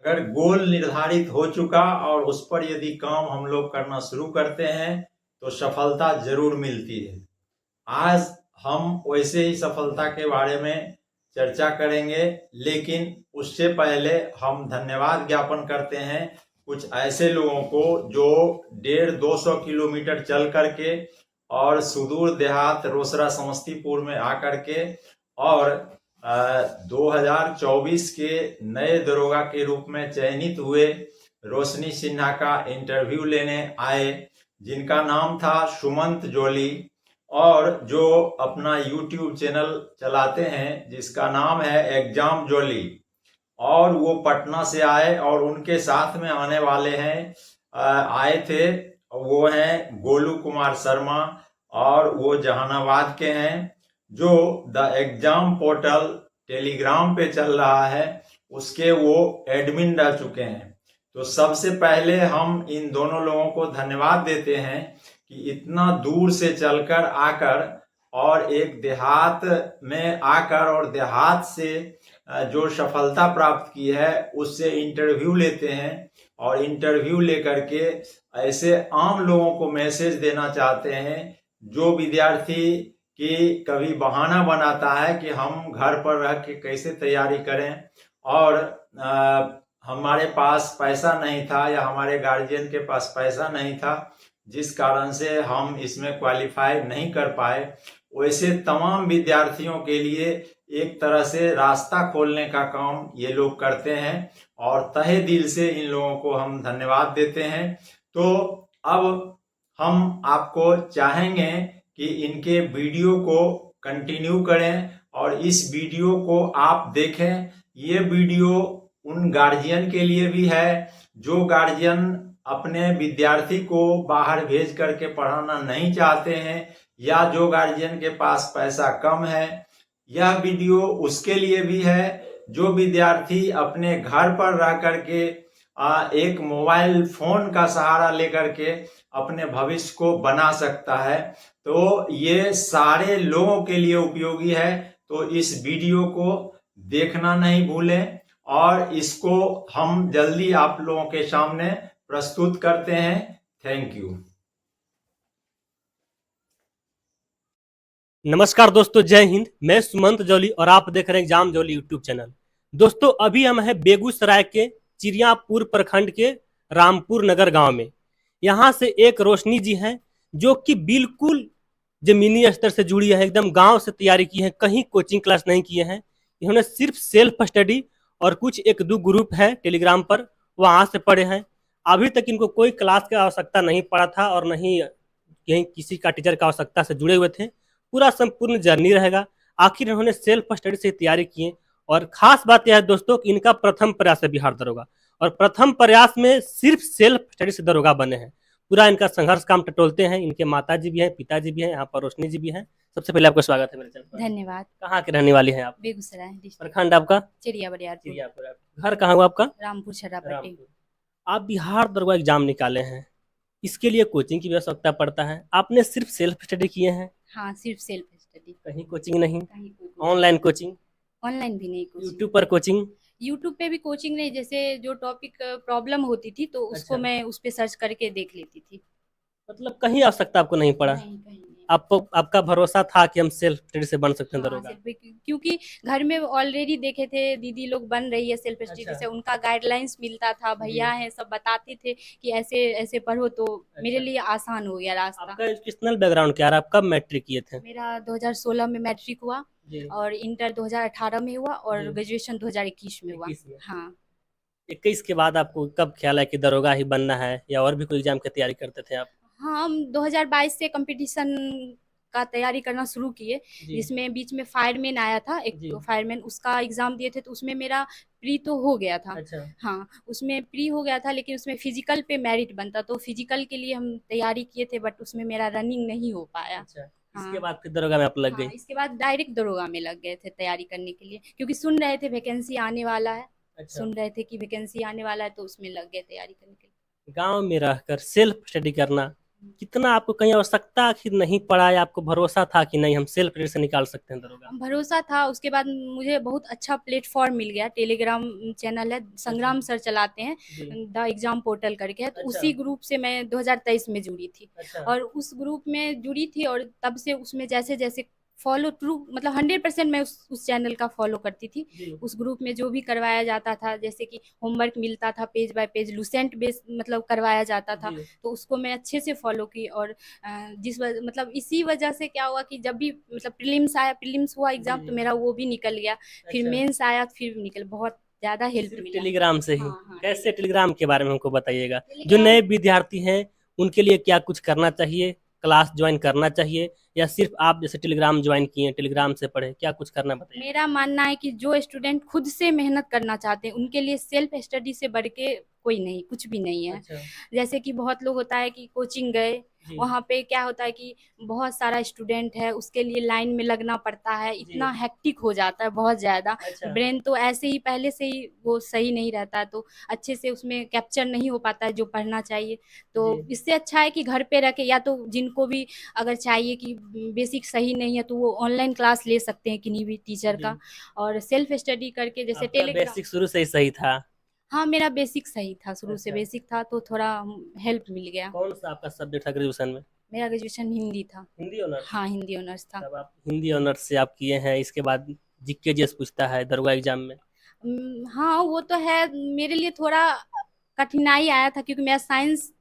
अगर गोल निर्धारित हो चुका और उस पर यदि काम हम लोग करना शुरू करते हैं तो सफलता जरूर मिलती है। आज हम वैसे ही सफलता के बारे में चर्चा करेंगे, लेकिन उससे पहले हम धन्यवाद ज्ञापन करते हैं कुछ ऐसे लोगों को जो 150-200 किलोमीटर चल करके और सुदूर देहात रोसड़ा समस्तीपुर में आकर के और 2024 के नए दरोगा के रूप में चयनित हुए रोशनी सिन्हा का इंटरव्यू लेने आए, जिनका नाम था सुमंत जोली, और जो अपना YouTube चैनल चलाते हैं जिसका नाम है एग्जाम जोली, और वो पटना से आए और उनके साथ में आने वाले हैं आए थे वो हैं गोलू कुमार शर्मा, और वो जहानाबाद के हैं। जो द एग्जाम पोर्टल टेलीग्राम पे चल रहा है उसके वो एडमिन रह चुके हैं। तो सबसे पहले हम इन दोनों लोगों को धन्यवाद देते हैं कि इतना दूर से चलकर आकर और एक देहात में आकर और देहात से जो सफलता प्राप्त की है उससे इंटरव्यू लेते हैं, और इंटरव्यू लेकर के ऐसे आम लोगों को मैसेज देना चाहते हैं जो विद्यार्थी कि कभी बहाना बनाता है कि हम घर पर रह के कैसे तैयारी करें और हमारे पास पैसा नहीं था या हमारे गार्जियन के पास पैसा नहीं था जिस कारण से हम इसमें क्वालिफाई नहीं कर पाए। वैसे तमाम विद्यार्थियों के लिए एक तरह से रास्ता खोलने का काम ये लोग करते हैं और तहे दिल से इन लोगों को हम धन्यवाद देते हैं। तो अब हम आपको चाहेंगे कि इनके वीडियो को कंटिन्यू करें और इस वीडियो को आप देखें। ये वीडियो उन गार्जियन के लिए भी है जो गार्जियन अपने विद्यार्थी को बाहर भेज करके पढ़ाना नहीं चाहते हैं या जो गार्जियन के पास पैसा कम है। यह वीडियो उसके लिए भी है जो विद्यार्थी अपने घर पर रह करके एक मोबाइल फोन का सहारा लेकर के अपने भविष्य को बना सकता है। तो ये सारे लोगों के लिए उपयोगी है, तो इस वीडियो को देखना नहीं भूलें और इसको हम जल्दी आप लोगों के सामने प्रस्तुत करते हैं। Thank you. नमस्कार दोस्तों, जय हिंद। मैं सुमंत जोली और आप देख रहे हैं एग्जाम जोली यूट्यूब चैनल। दोस्तों, अभी हम हैं बेगूसराय के चिड़ियापुर प्रखंड के रामपुर नगर गांव में। यहाँ से एक रोशनी जी हैं जो कि बिल्कुल जमीनी स्तर से जुड़ी है, एकदम गांव से तैयारी की है, कहीं कोचिंग क्लास नहीं किए हैं। इन्होंने सिर्फ सेल्फ स्टडी और कुछ एक दो ग्रुप है टेलीग्राम पर, वहां से पढ़े हैं। अभी तक इनको कोई क्लास की आवश्यकता नहीं पड़ा था और नहीं कहीं किसी का टीचर का आवश्यकता से जुड़े हुए थे। पूरा संपूर्ण जर्नी रहेगा। आखिर इन्होंने सेल्फ स्टडी से तैयारी की और खास बात यह है दोस्तों कि इनका प्रथम प्रयास है बिहार दरोगा, और प्रथम प्रयास में सिर्फ सेल्फ स्टडी से दरोगा बने हैं। पूरा इनका संघर्ष काम टटोलते हैं। इनके माता जी भी हैं, पिताजी भी हैं, यहाँ पर रोशनी जी भी हैं। सबसे पहले आपका स्वागत है मेरे चैनल पर। धन्यवाद। कहाँ के रहने वाली हैं आप? बेगूसराय प्रखंड आपका? चिड़िया बरियारपुर। घर कहाँ हुआ आपका? रामपुर छरापट्टी। आप बिहार दरोगा एग्जाम निकाले हैं, इसके लिए कोचिंग की आवश्यकता पड़ता है। आपने सिर्फ सेल्फ स्टडी किए हैं? हाँ, सिर्फ सेल्फ स्टडी। कहीं कोचिंग नहीं? कहीं ऑनलाइन कोचिंग? ऑनलाइन भी नहीं। यूट्यूब पर कोचिंग? यूट्यूब पे भी कोचिंग नहीं, जैसे जो टॉपिक प्रॉब्लम होती थी तो उसको अच्छा। मैं उस पे सर्च करके देख लेती थी। मतलब कहीं आवश्यकता आपको नहीं पड़ा? नहीं, कहीं नहीं। आपको आपका भरोसा था कि हम सेल्फ स्टडी से बन सकते हैं हाँ, दरोगा? क्योंकि घर में ऑलरेडी देखे थे, दीदी लोग बन रही है सेल्फ स्टडी अच्छा। से, उनका गाइडलाइंस मिलता था, भैया है सब बताते थे कि ऐसे ऐसे पढ़ो, तो मेरे लिए आसान हो गया रास्ता। आपका एजुकेशनल बैकग्राउंड क्या रहा? आप कब मैट्रिक किए थे? मेरा 2016 में मैट्रिक हुआ और इंटर 2018 में हुआ और ग्रेजुएशन 2021 में हुआ। हाँ। 21 के बाद आपको कब ख्याल है कि दरोगा ही बनना है या और भी कोई एग्जाम की तैयारी करते थे आप? हाँ, हम 2022 से कंपटीशन का तैयारी करना शुरू किए, जिसमें बीच में फायरमैन आया था एक, तो फायरमैन उसका एग्जाम दिए थे, तो उसमें मेरा प्री तो हो गया था। अच्छा। हाँ, उसमें प्री हो गया था, लेकिन उसमें फिजिकल पे मेरिट बनता, तो फिजिकल के लिए हम तैयारी किए थे, बट उसमें मेरा रनिंग नहीं हो पाया। अच्छा। इसके बाद फिर दरोगा में आप लग गई? इसके बाद डायरेक्ट दरोगा में लग गए थे तैयारी करने के लिए, क्योंकि सुन रहे थे वैकेंसी आने वाला है। अच्छा। सुन रहे थे कि वैकेंसी आने वाला है, तो उसमें लग गए तैयारी करने के लिए। गांव में रहकर सेल्फ स्टडी करना कितना आपको कहीं आवश्यकता आखिर नहीं पड़ा या आपको भरोसा था कि नहीं हम सेल्फ से निकाल सकते हैं दरोगा? भरोसा था। उसके बाद मुझे बहुत अच्छा प्लेटफॉर्म मिल गया। टेलीग्राम चैनल है, संग्राम सर चलाते हैं, जी। द एग्जाम पोर्टल करके है, तो अच्छा। उसी ग्रुप से मैं 2023 में जुड़ी थी। अच्छा। और उस ग्रुप में जुड़ी थी और तब से उसमें जैसे जैसे फॉलो थ्रू, मतलब 100% मैं उस चैनल का फॉलो करती थी। जी। उस ग्रुप में जो भी करवाया जाता था, जैसे कि होमवर्क मिलता था page bye page, Lucent base मतलब करवाया जाता था, जी। तो उसको मैं अच्छे से फॉलो की। और मतलब इसी वजह से क्या हुआ कि जब भी मतलब प्रीलिम्स हुआ एग्जाम, जी, तो जी। मेरा वो भी निकल गया। फिर अच्छा। मेंस आया, फिर भी निकल, बहुत ज़्यादा हेल्प सिर्फ मिला। टेलीग्राम से ही? हाँ, हाँ, कैसे टेलीग्राम के बारे में हमको बताइएगा? जो टेलीग्राम नए विद्यार्थी हैं उनके लिए क्या कुछ करना चाहिए? क्लास ज्वाइन करना चाहिए या सिर्फ आप जैसे टेलीग्राम ज्वाइन किए टेलीग्राम से पढ़े, क्या कुछ करना बताइए? मेरा मानना है कि जो स्टूडेंट खुद से मेहनत करना चाहते हैं, उनके लिए सेल्फ स्टडी से बढ़ के कोई नहीं, कुछ भी नहीं है। अच्छा। जैसे कि बहुत लोग होता है कि कोचिंग गए, जी। वहाँ पे क्या होता है कि बहुत सारा स्टूडेंट है, उसके लिए लाइन में लगना पड़ता है, जी। इतना हेक्टिक हो जाता है बहुत ज़्यादा। अच्छा। ब्रेन तो ऐसे ही पहले से ही वो सही नहीं रहता है, तो अच्छे से उसमें कैप्चर नहीं हो पाता है जो पढ़ना चाहिए। तो जी। इससे अच्छा है कि घर पे रह के, या तो जिनको भी अगर चाहिए कि बेसिक सही नहीं है, तो वो ऑनलाइन क्लास ले सकते हैं किन्हीं भी टीचर जी। का, और सेल्फ स्टडी करके, जैसे आपका टेलीग्राम। बेसिक शुरू से ही सही था? हाँ, मेरा बेसिक सही था, शुरू से अच्छा। बेसिक था, तो थोड़ा हेल्प मिल गया। कौन सा आपका सब्जेक्ट था ग्रेजुएशन में? मेरा ग्रेजुएशन हिंदी था। हिंदी ऑनर्स? हाँ, हिंदी ऑनर्स था। तब आप हिंदी ऑनर्स से आप किए हैं, इसके बाद जीके जीएस पूछता है दरोगा एग्जाम में? हाँ, वो तो है। मेरे लिए थोड़ा कठिनाई आया था, क्योंकि मेरा साइंस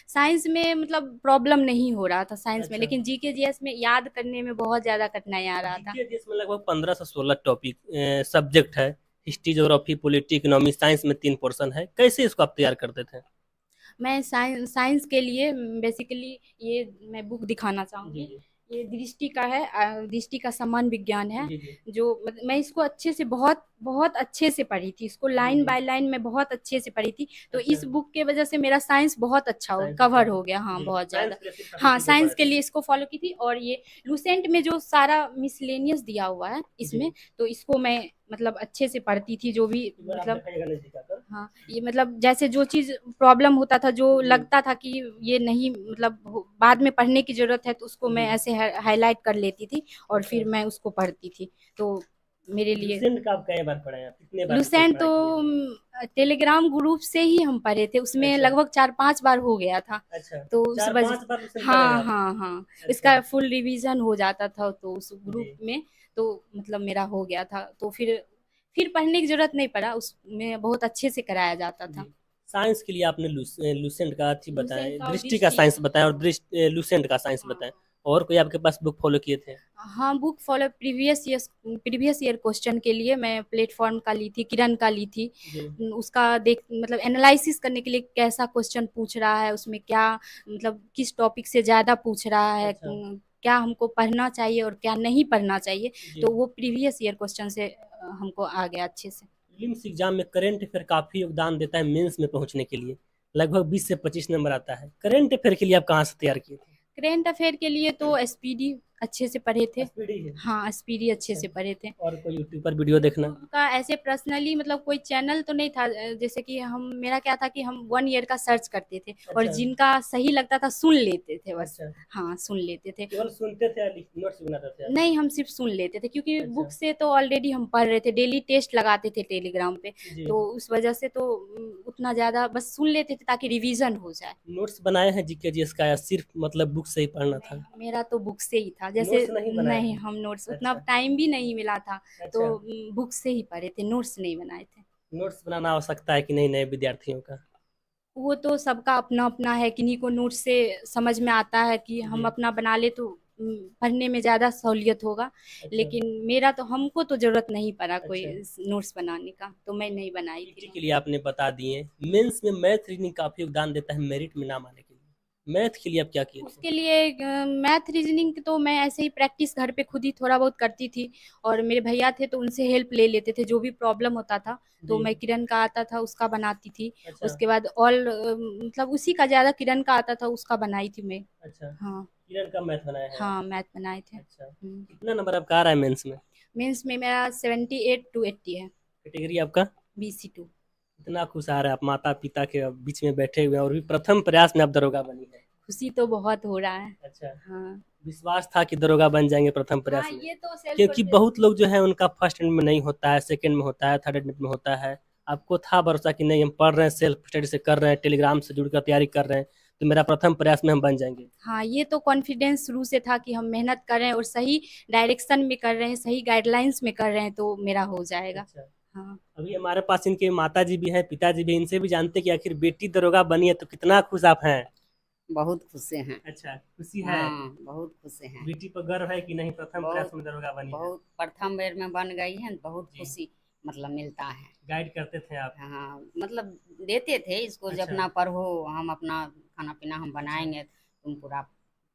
साइंस में मतलब प्रॉब्लम नहीं हो रहा था साइंस में, अच्छा। लेकिन जीके जीएस में याद करने में बहुत ज़्यादा कठिनाई आ रहा था। जीके जीएस में लगभग 15 से 16 टॉपिक सब्जेक्ट है। History, geography, polity, economy, science में 3 पोर्शन है। कैसे इसको आप तैयार करते थे? मैं साइंस के लिए बेसिकली ये मैं बुक दिखाना चाहूँगी। जी। ये दृष्टि का है, दृष्टि का समान विज्ञान है। जी। जी। जो मैं इसको अच्छे से बहुत बहुत अच्छे से पढ़ी थी, इसको लाइन जी। बाय लाइन में बहुत अच्छे से पढ़ी थी। तो अच्छा। इस बुक के वजह से मेरा साइंस बहुत अच्छा साइंस कवर अच्छा। हो गया। हाँ, जी, बहुत साइंस ज़्यादा। के लिए सिर्फ काफी हाँ, चीजें साइंस पढ़े के थे। लिए इसको फॉलो की थी। और ये लुसेंट में जो सारा मिसलेनियस दिया हुआ है इसमें, जी। तो इसको मैं मतलब अच्छे से पढ़ती थी, जो भी एक बार आप मतलब। दिखाइएगा नजदीक आकर। हाँ, ये मतलब जैसे जो चीज़ प्रॉब्लम होता था, जो जी। लगता था कि ये नहीं मतलब बाद में पढ़ने की ज़रूरत है, तो उसको मैं जी। ऐसे हाईलाइट कर लेती थी और अच्छा। फिर मैं उसको पढ़ती थी। तो मेरे लिए लुसेंट का आप कई बार पढ़े हैं? कितने बार इसकी लुसेंट तो पढ़ाई किए हैं? टेलीग्राम ग्रुप से ही हम पढ़े थे, उसमें अच्छा। लगभग 4-5 बार हो गया था। अच्छा। तो उस चार वजह। पांच बार लुसेंट पढ़े हैं हाँ, आप? हाँ, हाँ। अच्छा। इसका फुल रिवीजन हो जाता था तो उस जी। ग्रुप में, तो मतलब मेरा हो गया था। तो फिर पढ़ने की ज़रूरत नहीं पड़ा, उसमें बहुत अच्छे से कराया जाता जी। था। साइंस के लिए आपने लुसेंट का अच्छी लुसेंट बताया, का और दृष्टि का दृष्टि साइंस का। बताया और लुसेंट का साइंस हाँ, बताया। और कोई आपके पास बुक फॉलो किए थे? हाँ, book follow previous year question के लिए मैं प्लेटफॉर्म का ली थी, किरण का ली थी। जी। उसका देख मतलब एनालिसिस करने के लिए कैसा क्वेश्चन पूछ रहा है, उसमें क्या मतलब किस टॉपिक से ज़्यादा पूछ रहा है, अच्छा। क्या हमको पढ़ना चाहिए और क्या नहीं पढ़ना चाहिए। जी। तो वो प्रीवियस ईयर क्वेश्चन से हमको आ गया अच्छे से। प्रीलिम्स एग्जाम में करंट अफेयर काफी योगदान देता है मेंस में पहुंचने के लिए। लगभग 20 से 25 नंबर आता है। करंट अफेयर के लिए आप कहाँ से तैयार किए थे? करेंट अफेयर के लिए तो एसपीडी अच्छे से पढ़े थे। एसपीडी है? हाँ, एसपीडी अच्छे अच्छा। से पढ़े थे। और कोई यूट्यूब पर वीडियो देखना? यूट्यूब का ऐसे पर्सनली मतलब कोई चैनल तो नहीं था। जैसे कि मेरा क्या था कि हम 1 ईयर का सर्च करते थे, और अच्छा। जिनका सही लगता था सुन लेते थे बस। अच्छा। हाँ, सुन लेते थे। केवल सुनते थे या नोट्स बनाते थे आप? नहीं, हम सिर्फ सुन लेते थे, क्योंकि अच्छा। बुक से तो ऑलरेडी हम पढ़ रहे थे, डेली टेस्ट लगाते थे टेलीग्राम पे। जी। तो उस वजह से तो उतना ज़्यादा बस सुन लेते थे ताकि रिवीजन हो जाए। नोट्स बनाए हैं जीके जीएस का या सिर्फ मतलब बुक से ही पढ़ना था? मेरा तो बुक से ही था। जैसे नोट्स नहीं बनाए नहीं, हैं? हम नोट्स उतना अच्छा। टाइम भी नहीं मिला था, तो अच्छा। बुक से ही पढ़े थे, नोट्स नहीं बनाए थे। नोट्स बनाना आवश्यकता है कि नहीं नए विद्यार्थियों का? वो तो सबका अपना-अपना है, किन्हीं को नोट से समझ में आता है कि हम जी। अपना बना ले तो पढ़ने में ज़्यादा सहूलियत होगा। अच्छा। लेकिन मेरा तो हमको तो ज़रूरत नहीं पड़ा कोई अच्छा। नोट्स बनाने का, तो मैं नहीं बनाई पीटी थी। के लिए आपने बता दिए। मेंस में मैथ रीजनिंग काफी योगदान देता है मेरिट में नाम आने के लिए। मैथ के लिए आप क्या किए थे? उसके लिए मैथ रीजनिंग तो मैं ऐसे ही प्रैक्टिस घर पे खुद ही थोड़ा बहुत करती थी, और मेरे भैया थे तो उनसे हेल्प ले लेते थे, जो भी प्रॉब्लम होता था तो जी। मैं किरण का आता था उसका बनाती थी। अच्छा। उसके बाद मतलब उसी का ज़्यादा किरण का आता था उसका बनाई थी मैं। अच्छा। हाँ, किरण का मैथ बनाया है आप? हाँ, मैथ बनाए थे। अच्छा। हुँ। कितना नंबर आपका आ रहा है मेंस में? मेंस में मेरा 78 टू 80 है, कैटेगरी आपका? BC2। इतना खुश आ रहा है आप माता पिता के बीच में बैठे हुए हैं और भी प्रथम प्रयास में आप दरोगा बनी है। खुशी तो बहुत हो रहा है। अच्छा, हाँ विश्वास था कि दरोगा बन जाएंगे प्रथम प्रयास हाँ, में? ये तो सेल्फ क्योंकि बहुत लोग जो है उनका फर्स्ट एंड में नहीं होता है, सेकंड में होता है, थर्ड एंड में होता है। आपको था भरोसा कि नहीं, हम पढ़ रहे हैं, सेल्फ स्टडी से कर रहे हैं, टेलीग्राम से जुड़कर तैयारी कर रहे हैं, तो मेरा प्रथम प्रयास में हम बन जाएंगे। हाँ, ये तो कॉन्फिडेंस शुरू से था कि हम मेहनत कर रहे हैं और सही डायरेक्शन में कर रहे हैं, सही गाइडलाइंस में कर रहे हैं, तो मेरा हो जाएगा। अच्छा, हाँ अभी हमारे पास इनके माता जी भी हैं, पिताजी भी, इनसे भी जानते हैं कि आखिर बेटी दरोगा बनी है, तो कितना खुश आप हैं? बहुत खुश हैं। अच्छा, खुशी है। हाँ बहुत खुश हैं। बेटी पर गर्व है कि नहीं, प्रथम प्रयास बहुत में दरोगा बनी है? बहुत प्रथम बेर में बन गई है, बहुत जी। खुशी मतलब मिलता है। गाइड करते थे आप? हाँ मतलब देते थे इसको, जब अच्छा। अपना पढ़ो, हम अपना खाना पीना हम बनाएंगे, तुम पूरा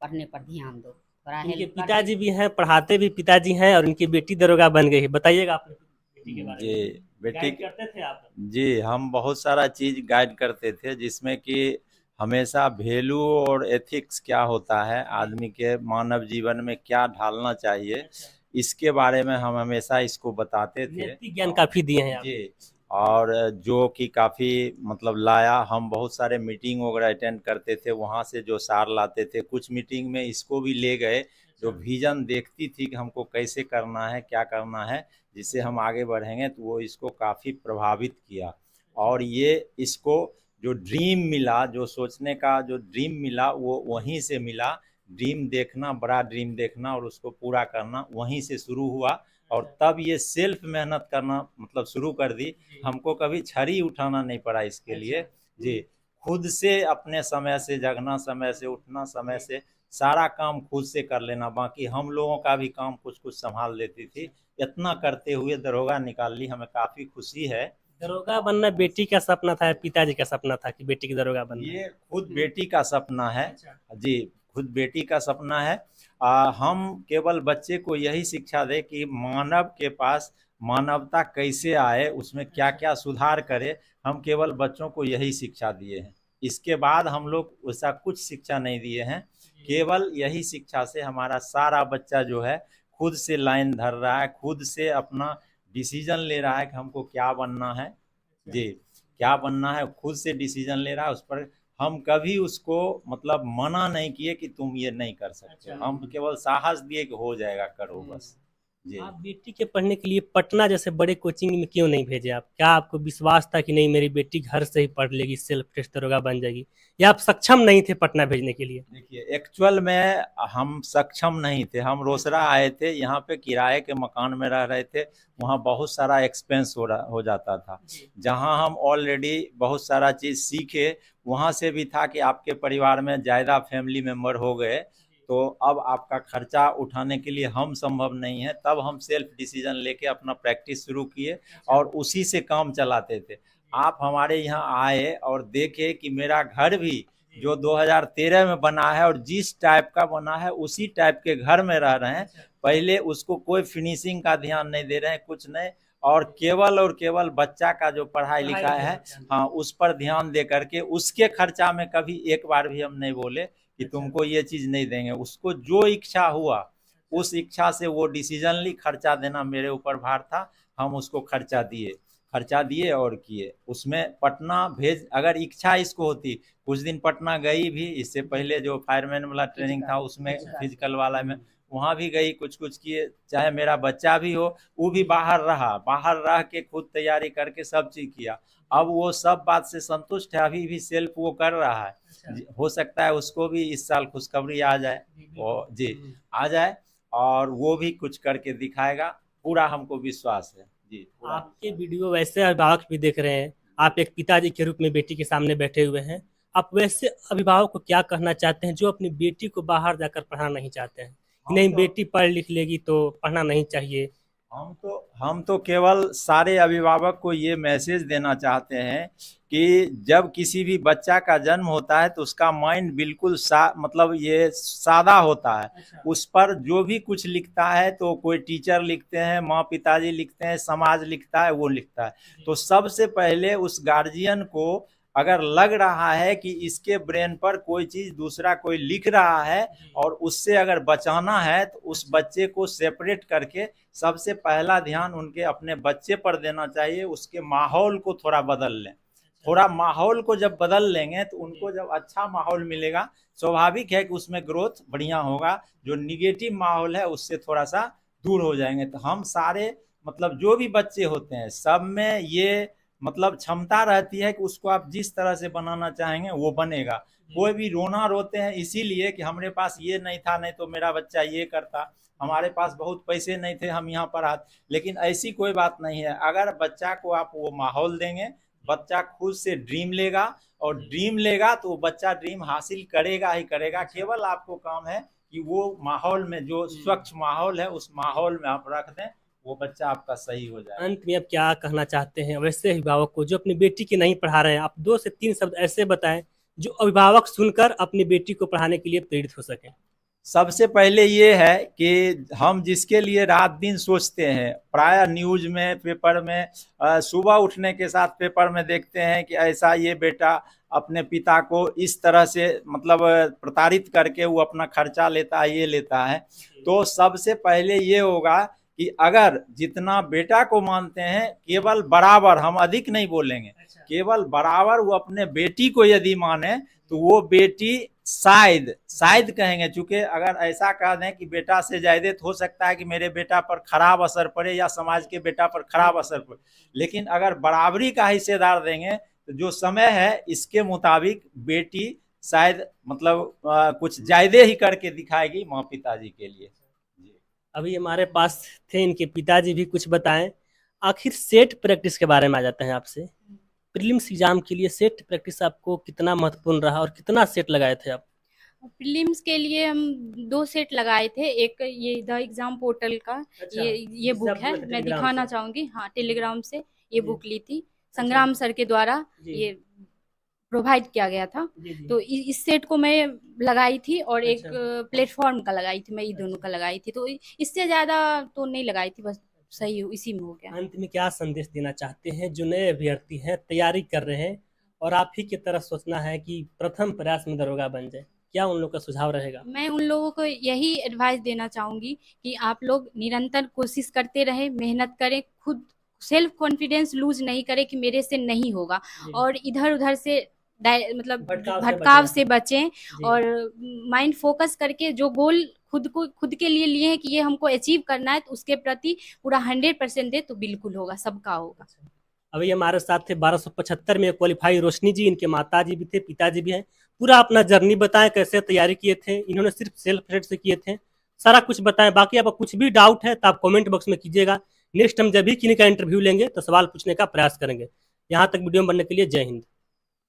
पढ़ने पर ध्यान दो, थोड़ा इनके हेल्प पिताजी भी हैं, पढ़ाते भी पिताजी हैं, और इनकी बेटी दरोगा बन गई है। बताइएगा अपनी बेटी के बारे जी में। बेटी गाइड करते थे आप? जी हम बहुत सारा चीज गाइड करते थे, जिसमें कि हमेशा वैल्यू और एथिक्स क्या होता है, आदमी के मानव जीवन में क्या ढालना चाहिए, अच्छा, इसके बारे में हम हमेशा इसको बताते थे। नैतिक ज्ञान काफी दिए हैं आप। जी, और जो कि काफ़ी मतलब लाया, हम बहुत सारे मीटिंग वगैरह अटेंड करते थे, वहाँ से जो सार लाते थे, कुछ मीटिंग में इसको भी ले गए, जो विजन देखती थी कि हमको कैसे करना है, क्या करना है, जिससे हम आगे बढ़ेंगे, तो वो इसको काफ़ी प्रभावित किया। और ये इसको जो ड्रीम मिला, जो सोचने का जो ड्रीम मिला, वो वहीं से मिला। ड्रीम देखना, बड़ा ड्रीम देखना और उसको पूरा करना वहीं से शुरू हुआ, और तब ये सेल्फ मेहनत करना मतलब शुरू कर दी। हमको कभी छड़ी उठाना नहीं पड़ा इसके लिए। जी, खुद से अपने समय से जगना, समय से उठना, समय से सारा काम खुद से कर लेना, बाकी हम लोगों का भी काम कुछ कुछ संभाल लेती थी। इतना करते हुए दरोगा निकाल ली, हमें काफ़ी खुशी है। दरोगा बनना बेटी का सपना था या पिताजी का सपना था कि बेटी की दरोगा बनना है? ये खुद बेटी का सपना है। अच्छा। जी, खुद बेटी का सपना है। हम केवल बच्चे को यही शिक्षा दें कि मानव के पास मानवता कैसे आए, उसमें क्या क्या सुधार करे, हम केवल बच्चों को यही शिक्षा दिए हैं। इसके बाद हम लोग वैसा कुछ शिक्षा नहीं दिए हैं। केवल यही शिक्षा से हमारा सारा बच्चा जो है खुद से लाइन धर रहा है, खुद से अपना डिसीजन ले रहा है कि हमको क्या बनना है। जी, क्या बनना है खुद से डिसीजन ले रहा है। उस पर हम कभी उसको मतलब मना नहीं किए कि तुम ये नहीं कर सकते, अच्छा। हम केवल साहस दिए कि हो जाएगा, करो बस। जी, आप बेटी के पढ़ने के लिए पटना जैसे बड़े कोचिंग में क्यों नहीं भेजे आप? क्या आपको विश्वास था कि नहीं मेरी बेटी घर से ही पढ़ लेगी, सेल्फ टेस्ट दरोगा बन जाएगी, या आप सक्षम नहीं थे पटना भेजने के लिए? देखिए एक्चुअल में हम सक्षम नहीं थे। हम रोसड़ा आए थे, यहाँ पे किराए के मकान में रह रहे थे, वहाँ बहुत सारा एक्सपेंस हो जाता था। जहाँ हम ऑलरेडी बहुत सारा चीज़ सीखे, वहाँ से भी था कि आपके परिवार में ज़्यादा फैमिली मेम्बर हो गए, तो अब आपका खर्चा उठाने के लिए हम संभव नहीं है। तब हम सेल्फ डिसीजन लेके अपना प्रैक्टिस शुरू किए और उसी से काम चलाते थे। आप हमारे यहाँ आए और देखे कि मेरा घर भी जो 2013 में बना है और जिस टाइप का बना है उसी टाइप के घर में रह रहे हैं। पहले उसको कोई फिनिशिंग का ध्यान नहीं दे रहे हैं, कुछ नहीं, और केवल बच्चा का जो पढ़ाई लिखाई है, हाँ, उस पर ध्यान दे करके उसके खर्चा में कभी एक बार भी हम नहीं बोले कि तुमको ये चीज़ नहीं देंगे। उसको जो इच्छा हुआ उस इच्छा से वो डिसीजन ली। खर्चा देना मेरे ऊपर भार था, हम उसको खर्चा दिए और किए। उसमें पटना भेज, अगर इच्छा इसको होती, कुछ दिन पटना गई भी, इससे पहले जो फायरमैन वाला ट्रेनिंग था उसमें, फिजिकल वाला में, वहाँ भी गई, कुछ कुछ किए। चाहे मेरा बच्चा भी हो, वो भी बाहर रह के खुद तैयारी करके सब चीज़ किया। अब वो सब बात से संतुष्ट है, अभी भी सेल्फ वो कर रहा है। हो सकता है उसको भी इस साल खुशखबरी आ जाए, और जी आ जाए, और वो भी कुछ करके दिखाएगा, पूरा हमको विश्वास है। जी, आपके वीडियो वैसे अभिभावक भी देख रहे हैं, आप एक पिताजी के रूप में बेटी के सामने बैठे हुए हैं, आप वैसे अभिभावक को क्या कहना चाहते हैं जो अपनी बेटी को बाहर जाकर पढ़ाना नहीं चाहते हैं कि नहीं बेटी पढ़ लिख लेगी तो पढ़ना नहीं चाहिए? हम तो केवल सारे अभिभावक को ये मैसेज देना चाहते हैं कि जब किसी भी बच्चा का जन्म होता है तो उसका माइंड बिल्कुल मतलब ये सादा होता है। उस पर जो भी कुछ लिखता है तो कोई टीचर लिखते हैं, माँ पिताजी लिखते हैं, समाज लिखता है, वो लिखता है। तो सबसे पहले उस गार्जियन को अगर लग रहा है कि इसके ब्रेन पर कोई चीज़ दूसरा कोई लिख रहा है और उससे अगर बचाना है, तो उस बच्चे को सेपरेट करके सबसे पहला ध्यान उनके अपने बच्चे पर देना चाहिए। उसके माहौल को थोड़ा बदल लें, थोड़ा माहौल को जब बदल लेंगे तो उनको जब अच्छा माहौल मिलेगा, स्वाभाविक है कि उसमें ग्रोथ बढ़िया होगा। जो निगेटिव माहौल है उससे थोड़ा सा दूर हो जाएंगे। तो हम सारे मतलब जो भी बच्चे होते हैं सब में ये मतलब क्षमता रहती है कि उसको आप जिस तरह से बनाना चाहेंगे वो बनेगा। कोई भी रोना रोते हैं इसीलिए कि हमारे पास ये नहीं था, नहीं तो मेरा बच्चा ये करता, हमारे पास बहुत पैसे नहीं थे हम यहाँ पर आते। लेकिन ऐसी कोई बात नहीं है, अगर बच्चा को आप वो माहौल देंगे, बच्चा खुद से ड्रीम लेगा, और ड्रीम लेगा तो बच्चा ड्रीम हासिल करेगा ही करेगा। केवल आपको काम है कि वो माहौल में जो स्वच्छ माहौल है उस माहौल में आप रख दें, वो बच्चा आपका सही हो जाए। अंत में अब क्या कहना चाहते हैं वैसे अभिभावक को जो अपनी बेटी की नहीं पढ़ा रहे हैं? आप 2 से 3 शब्द ऐसे बताएं जो अभिभावक सुनकर अपनी बेटी को पढ़ाने के लिए प्रेरित हो सके। सबसे पहले ये है कि हम जिसके लिए रात दिन सोचते हैं, प्राय न्यूज में, पेपर में, सुबह उठने के साथ पेपर में देखते हैं कि ऐसा ये बेटा अपने पिता को इस तरह से मतलब प्रताड़ित करके वो अपना खर्चा लेता है, ये लेता है। तो सबसे पहले ये होगा कि अगर जितना बेटा को मानते हैं केवल बराबर, हम अधिक नहीं बोलेंगे, केवल बराबर वो अपने बेटी को यदि माने तो वो बेटी शायद कहेंगे, चूंकि अगर ऐसा कह दें कि बेटा से ज्यादा तो हो सकता है कि मेरे बेटा पर खराब असर पड़े या समाज के बेटा पर खराब असर पड़े, लेकिन अगर बराबरी का हिस्सेदार देंगे तो जो समय है इसके मुताबिक बेटी शायद मतलब कुछ ज्यादा ही करके दिखाएगी माँ पिताजी के लिए। अभी हमारे पास थे इनके पिताजी भी, कुछ बताएं। आखिर सेट प्रैक्टिस के बारे में आ जाते हैं आपसे। प्रीलिम्स एग्जाम के लिए सेट प्रैक्टिस आपको कितना महत्वपूर्ण रहा और कितना सेट लगाए थे आप? प्रीलिम्स के लिए हम 2 सेट लगाए थे। एक ये द एग्जाम पोर्टल का ये बुक है, मैं दिखाना चाहूंगी। हाँ, टेलीग्राम से ये बुक ली थी, संग्राम सर के द्वारा ये प्रोवाइड किया गया था। तो इस सेट को मैं लगाई थी और एक प्लेटफॉर्म का लगाई थी, मैं ये दोनों का लगाई थी। तो इससे ज्यादा तो नहीं लगाई थी, बस सही इसी में हो गया। अंत में क्या संदेश देना चाहते हैं जो नए अभ्यर्थी हैं, तैयारी कर रहे हैं और आप ही की तरह सोचना है कि प्रथम प्रयास में दरोगा बन जाए? क्या उन लोगों का सुझाव रहेगा? मैं उन लोगों को यही एडवाइस देना चाहूंगी कि आप लोग निरंतर कोशिश करते रहे, मेहनत करें, खुद सेल्फ कॉन्फिडेंस लूज नहीं करें कि मेरे से नहीं होगा, और इधर उधर से मतलब भटकाव से बचें, और माइंड फोकस करके जो गोल खुद के लिए हैं कि ये हमको अचीव करना है, तो उसके प्रति पूरा 100% दे तो बिल्कुल होगा, सबका होगा। अभी हमारे साथ थे 1275 में क्वालिफाई रोशनी जी, इनके माता जी भी थे, पिताजी भी हैं। पूरा अपना जर्नी बताएं, कैसे तैयारी किए थे, इन्होंने सिर्फ सेल्फ रेड से किए थे, सारा कुछ बताएं। बाकी आपको कुछ भी डाउट है तो आप कमेंट बॉक्स में कीजिएगा। नेक्स्ट हम जब भी किन्हीं का इंटरव्यू लेंगे तो सवाल पूछने का प्रयास करेंगे। यहाँ तक वीडियो बनने के लिए जय हिंद।